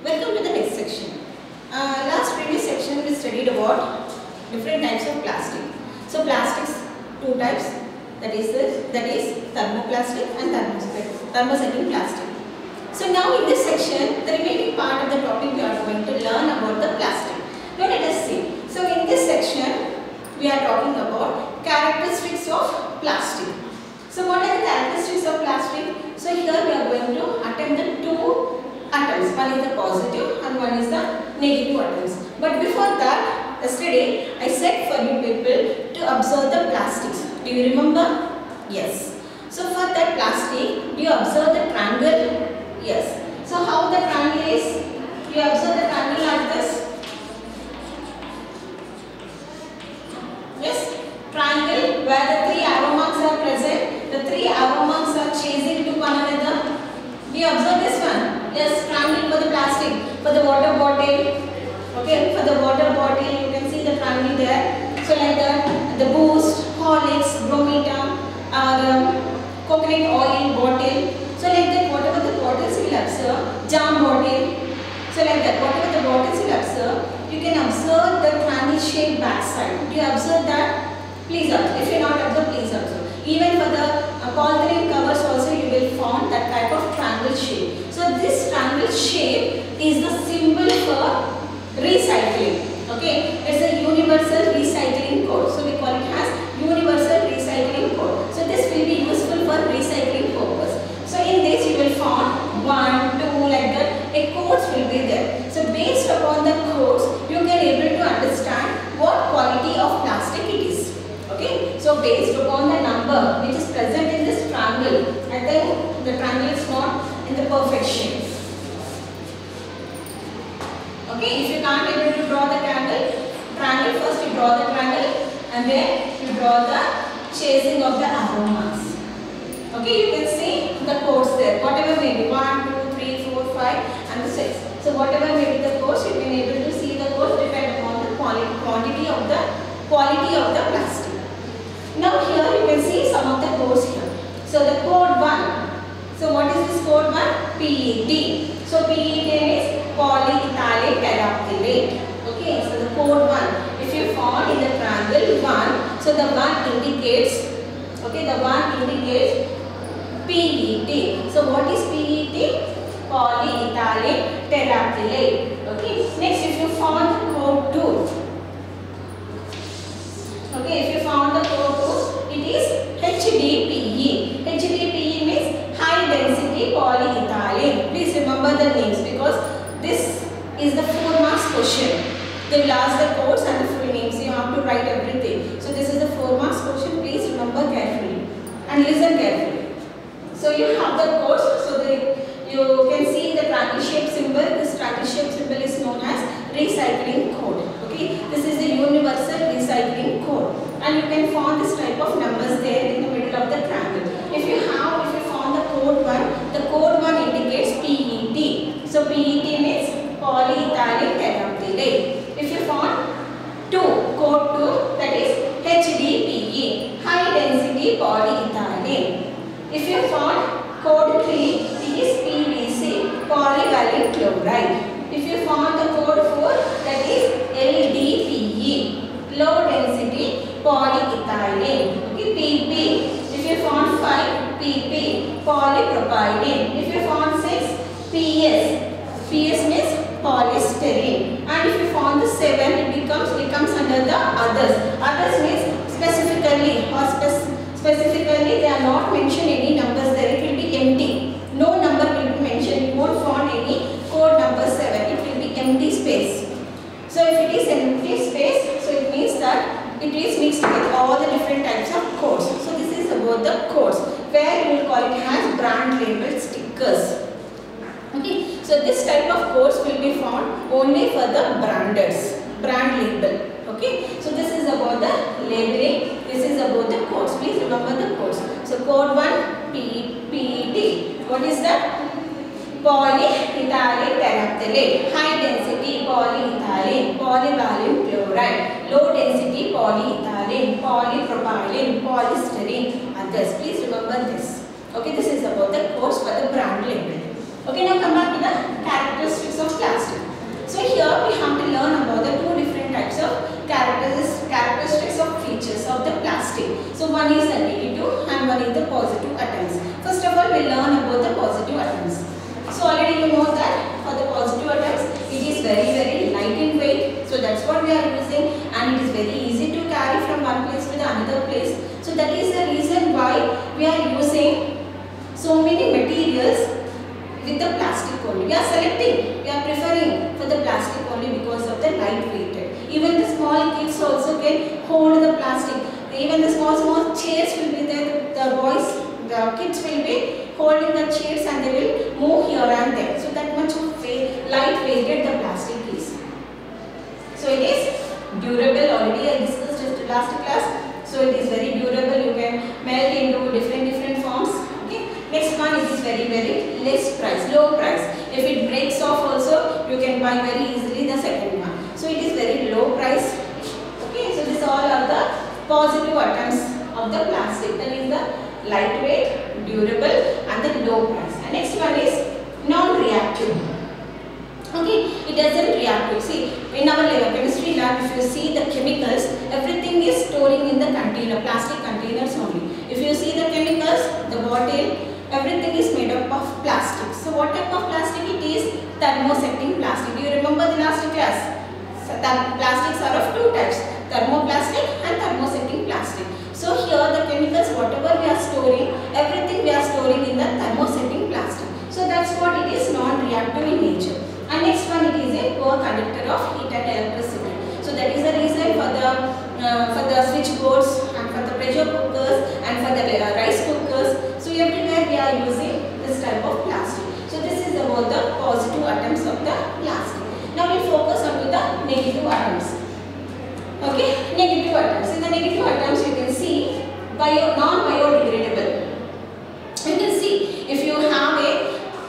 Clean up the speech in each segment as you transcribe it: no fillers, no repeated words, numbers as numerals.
Welcome to the next section. Last previous section we studied about different types of plastic. So plastics, two types, that is thermoplastic and thermosetting plastic. So now in this section, the remaining part of the topic we are going to learn about the plastic. Now let us see. So in this section, we are talking about characteristics of plastic. So what are the characteristics of plastic? So here we are going to attempt the two atoms. One is the positive and one is the negative atoms. But before that, yesterday I said for you people to observe the plastics. Do you remember? Yes. So for that plastic, do you observe the triangle? Yes. So how the triangle is? You observe the triangle like this. Yes. Triangle where the three arrow marks are present. The three arrow marks are chasing to one another. Do you observe this one? Yes. Triangle for the plastic. For the water bottle. Okay. For the water bottle, you can see the triangle there. So like that, the Boost, Horlicks, Bromita, coconut oil bottle. So like that, whatever the bottles you will observe, jam bottle. So like that, whatever the bottles you will observe, you can observe the triangle shaped backside. Do you observe that? Please observe. If you not observe, please observe. Even for the polythene covers also you will find that type of triangle shape. So this triangle shape is the symbol for recycling. Okay, it's a universal recycling code. So we call it as universal recycling code. So this will be useful for recycling purpose. So in this you will find 1, 2 like that. A codes will be there. So based upon the codes, you can able to understand what quality of plastic it is. Okay, so based upon the number which is present in this triangle, I think the triangle is not in the perfect shape. Okay, if you can't able to draw the triangle, first you draw the triangle and then you draw the chasing of the arrow marks. Okay, you can see the codes there. Whatever may be 1, 2, 3, 4, 5 and the 6. So whatever may be the codes, you can able to see the codes depend upon the quality of the plastic. Now here you can see some of the codes here. So the code 1. So what is this code 1? PET. So PET is polyethylene terephthalate. Okay, so the code 1. If you found in the triangle 1, so the 1 indicates, okay, the 1 indicates PET. So what is PET? Polyethylene terephthalate. Okay, next if you found the code 2. Okay, if you found the code 2, it is HDPE. HDPE means high density polyethylene. Please remember the names because this is the 4 marks question. They will ask the codes and the full names. You have to write everything. So this is the 4 marks question. Please remember carefully and listen carefully. So you have the codes. So you can see the triangle shape symbol. This triangle shape symbol is known as recycling code. Okay, this is the universal recycling code, and you can find this type of numbers there in the middle of the triangle. If you found the code 1, the code 1 indicates PET. So PET means polyethylene terephthalate. If you found 2, code 2, that is HDPE, high density polyethylene. If you found code 3, it is PVC, polyvalent chloride. If you found the code 4, that is LDPE, low density polyethylene. Okay, PP. If you found 5, PP, polypropylene. If you found 6, PS means polystyrene. And if you found the 7, it comes under the others. Others means specifically they are not mentioned any numbers there. It will be empty. No number will be mentioned. You won't find any code number 7. It will be empty space. So if it is empty space, so it means that it is mixed with all the different types of codes. So this is about the codes, where you will call it as brand label stickers. Okay, so this type of codes will be found only for the brand label. Okay, so this is about the labeling. This is about the codes. Please remember the codes. So code 1, PET. What is that? Polyethylene terephthalate, high density polyethylene, polyvalent chloride, low density polyethylene, polypropylene, polystyrene, others. Please remember this. Okay, this is about the codes for the brand label. Okay, now come back to the characteristics of plastic. very easy to carry from one place to the another place. So that is the reason why we are using so many materials with the plastic only. We are selecting, we are preferring for the plastic only because of the lightweight. Even the small kids also can hold the plastic. Even the small chairs will be there. The kids will be holding the chairs and they will move here and there. So that much of light-weighted the plastic is. So it is durable. Already I discussed just last class. So it is very durable. You can melt into different forms. Okay. Next one, it is very less price, low price. If it breaks off also, you can buy very easily the second one. So it is very low price. Okay. So these all are the positive items of the plastic. That is the lightweight, durable and the low price. And next one is non-reactive. Okay, it doesn't react. See, in our chemistry lab, if you see the chemicals, everything is storing in the container, plastic containers only. If you see the chemicals, the bottle, everything is made up of plastic. So what type of plastic it is? Thermosetting plastic. Do you remember the last class? So plastics are of two types, thermoplastic and thermosetting plastic. So here the chemicals, whatever we are storing, everything we are storing in the thermosetting plastic. So that's what it is, non-reactive in nature. And next one, it is a poor conductor of heat and electricity. So that is the reason for the switchboards and for the pressure cookers and for the rice cookers. So everywhere we are using this type of plastic. So this is about the positive atoms of the plastic. Now we focus on to the negative atoms. Okay, negative atoms. In the negative atoms you can see non-biodegradable. You can see if you have a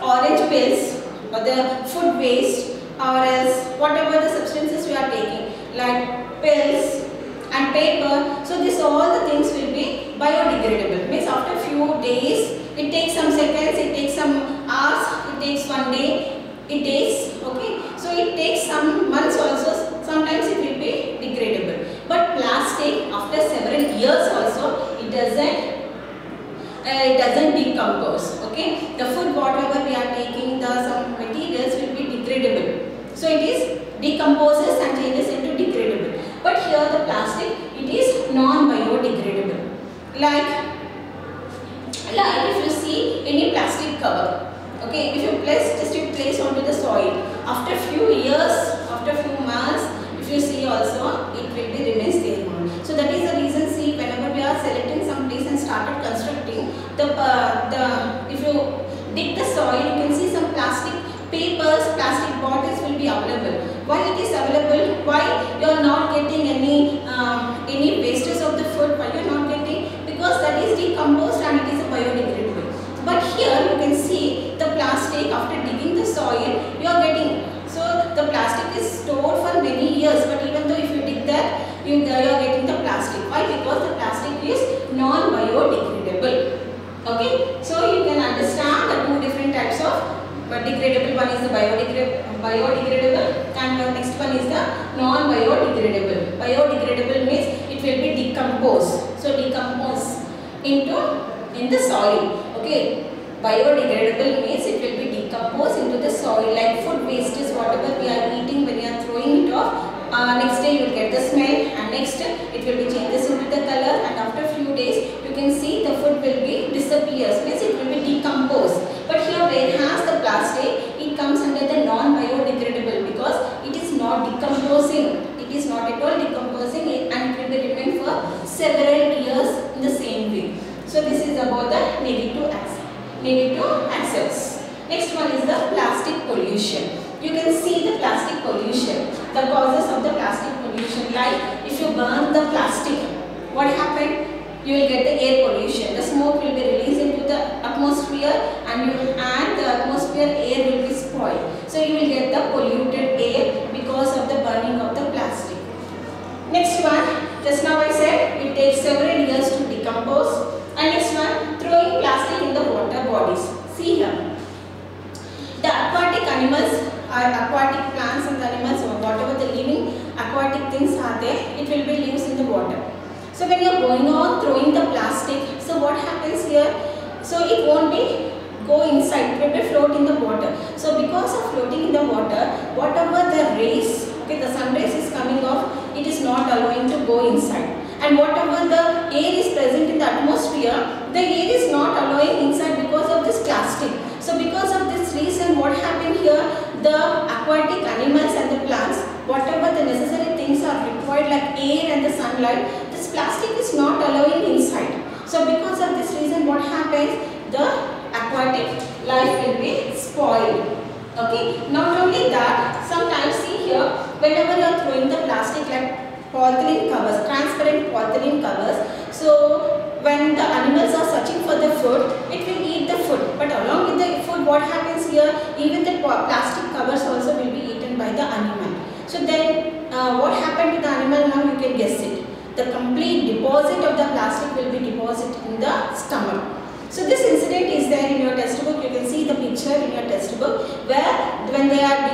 orange pills or the food waste or else whatever the substances we are taking like pills and paper. So this all the things will be biodegradable. Means after few days, it takes some seconds, it takes some hours, it takes one day, it takes, okay. So it takes some months also, sometimes it will be degradable. But plastic after several years also, it doesn't decompose, okay. The food whatever we are taking, some materials will be degradable. So it is decomposes and changes into degradable. But here the plastic, it is non-biodegradable. Like if you see any plastic cover, okay, if you place onto the soil, after few years, after few months, if you see also, it will be remains there. So that is the reason, see, whenever we are selecting some place and started constructing, if you dig the soil, you can see some plastic papers, plastic bottles will be available. Why it is available? Why you are not getting any wastes of the food? Why you are not getting? Because that is decomposed and it is biodegradable. But here you can see the plastic after digging the soil, you are getting. So the plastic is stored for many years, but even though if you dig that, you are getting the plastic. Why? Because the plastic is non-biodegradable. Okay, so you can understand the two different types of degradable. One is the biodegradable and the next one is the non-biodegradable. Biodegradable means it will be decomposed. So decompose in the soil. Okay, biodegradable means it will be decomposed into the soil, like food waste is whatever we are eating, when you are throwing it off. Next day you will get the smell and next it will be changes into the color, and after few days you can see the food will be disappears, means it will be decomposed. But here where it has the plastic, it comes under the non-biodegradable because it is not decomposing. It is not at all decomposing and it will be remain for several years in the same way. So this is about the negative aspects. Next one is the plastic pollution. You can see the plastic pollution, the causes of the plastic pollution. Like if you burn the plastic, what happened? You will get the air pollution. The smoke will be released into the atmosphere and the atmosphere air will be spoiled. So you will get the polluted air because of the burning of the plastic. Next one, just now I said it takes several years to decompose. And next one, throwing plastic in the water bodies. See here. The aquatic animals or aquatic plants and animals or whatever the living aquatic things are there, it will be lives in the water. So when you are going on throwing the plastic, so what happens here? So it won't be go inside, it will be float in the water. So because of floating in the water, whatever the rays, okay, the sun rays is coming off, it is not allowing to go inside. And whatever the air is present in the atmosphere, the air is not allowing inside because of this plastic. So because of this reason, what happened here, the aquatic animals and the plants, whatever the necessary things are required like air and the sunlight, this plastic is not allowing inside. So because of this reason, what happens, the aquatic life will be spoiled. Okay, not only that, sometimes see here, whenever you are throwing the plastic like polythene covers, transparent polythene covers, so when the animals are searching for the food, it will eat the food. But along with the food, what happens here, even the plastic covers also will be eaten by the animal. So then what happened to the animal, now you can guess it. The complete deposit of the plastic will be deposited in the stomach. So this incident is there in your textbook. You can see the picture in your textbook where when they are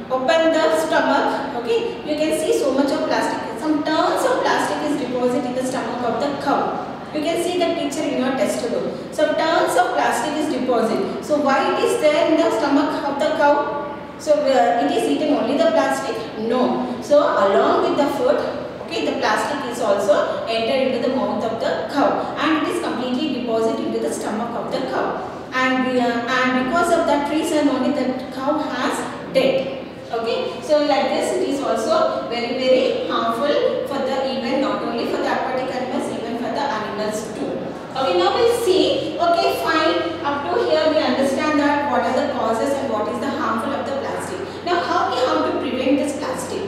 open the stomach, okay, you can see so much of plastic. Some tons of plastic is deposited in the stomach of the cow. You can see the picture in your textbook. Some tons of plastic is deposited. So why it is there in the stomach of the cow? So it is eaten only the plastic? No. So along with the food, okay, the plastic is also entered into the mouth of the cow and it is completely deposited into the stomach of the cow. And because of that reason only the cow has dead. Okay, so like this it is also very harmful for the even not only for the aquatic animals, even for the animals too. Okay, now we'll see. Okay, fine. Up to here we understand that what are the causes and what is the harmful of the plastic. Now how we have to prevent this plastic?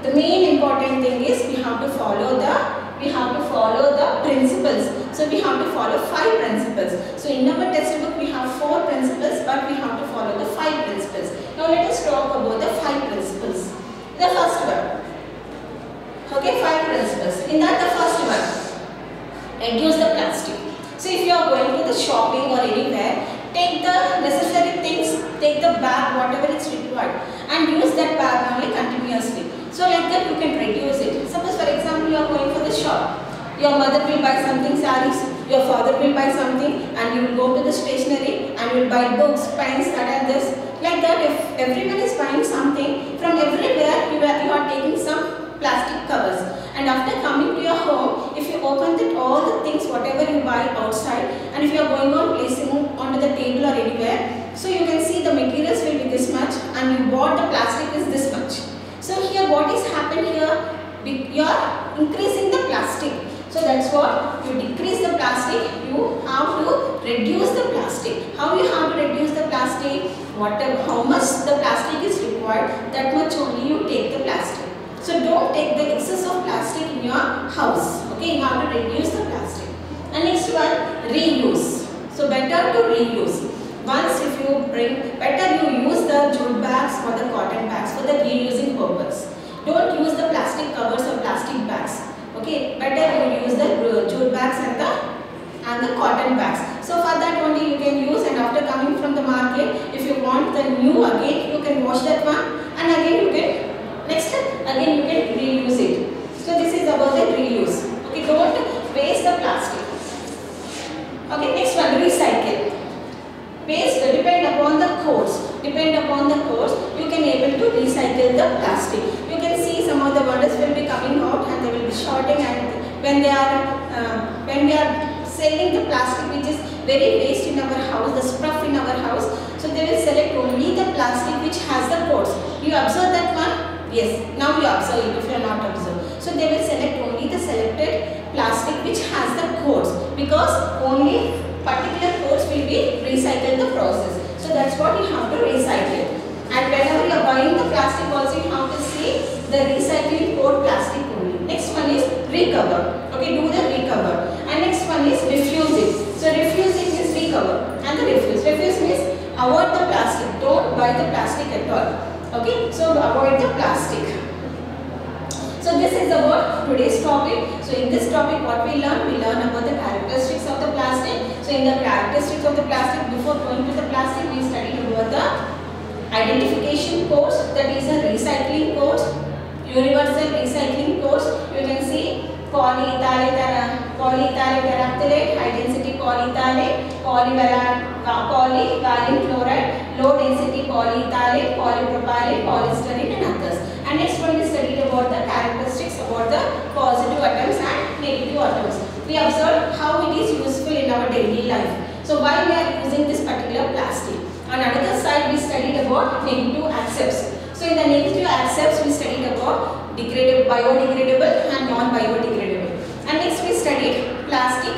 The main important thing is we have to follow the principles. So we have to follow 5 principles. So in our textbook we have 4 principles, but we have to follow the 5 principles. Now let us talk about the 5 principles. The first one. Okay, 5 principles. In that the first one, reduce the plastic. So if you are going to the shopping or anywhere, take the necessary things, take the bag, whatever is required, and use that bag only continuously. So like that you can reduce it. Suppose for example you are going for the shop. Your mother will buy something, sarees, your father will buy something, and you will go to the stationery and you will buy books, pens, that and this. Like that, if everyone is buying something, from everywhere you are taking some plastic covers. And after coming to your home, if you open that all the things, whatever you buy outside, and if you are going on placing onto the table or anywhere, so you can see the materials will be this much and you bought the plastic is this much. So here what is happened here? You are increasing the plastic. So that's what, you decrease the plastic, you have to reduce the plastic. How you have to reduce the plastic? How much the plastic is required, that much only you take the plastic. So don't take the excess of plastic in your house. Okay, you have to reduce the plastic. And next one, reuse. So better to reuse. Once if you bring, better you use the jute bags or the cotton bags for the reusing purpose. Don't use the plastic covers or plastic bags. Okay, better you use the jute bags and the cotton bags. So for that only you can use, and after coming from the market, if you want the new again, you can wash that one and again you can, next again you can reuse it. So this is about the reuse. Okay, don't waste the plastic. Okay, next one, recycle. Based depend upon the codes. Depend upon the codes, you can able to recycle the plastic. You can see some of the bottles will be coming out and they will be shorting, and when we are selling the plastic which is very waste in our house, the stuff in our house, so they will select only the plastic which has the codes. You observe that one? Yes, now you observe it if you are not observed. So they will select only the selected plastic which has the codes, because only particular codes will be recycled the process. So that's what you have to recycle. And whenever you are buying the plastic also, you have to see the recycling code plastic only. Next one is recover. Okay, do the recover. And next one is refuse it. So refusing is recover and the refuse. Refuse means avoid the plastic. Don't buy the plastic at all. Okay, so avoid the plastic. So this is about today's topic. So in this topic what we learn about the characteristics of the plastic. So in the characteristics of the plastic, before going to the plastic, we studied about the identification codes, that is a recycling codes, universal recycling codes. You can see polyethyl terephthalate, high density polyethyl, polyvalent chloride, low density polyethyl, polypropylene, polystyrene and others. And next one we studied about the characteristics about the positive atoms and negative atoms. We observed how it is useful in our daily life. So why we are using this particular plastic. On another side we studied about negative accepts. So in the negative accepts we studied about biodegradable and non-biodegradable. And next we studied plastic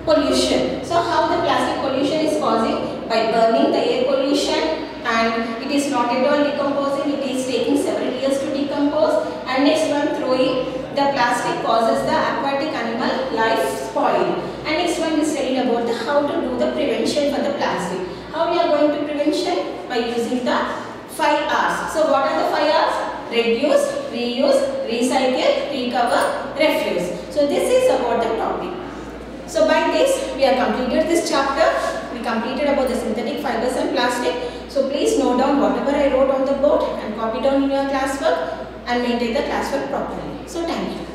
pollution. So how the plastic pollution is causing by burning the air pollution, and it is not at all decomposing, it is taking several years to decompose. And next one, throwing the plastic causes the aquatic animal life spoil. And next one we studied about the how to do the prevention for the plastic. How we are going to prevention? By using the 5 R's. So what are the 5 R's? Reduce, reuse, recycle, recover, refuse. So this is about the topic. So by this we have completed this chapter. We completed about the synthetic fibers and plastic. So please note down whatever I wrote on the board and copy down in your classwork and maintain the classwork properly. So thank you.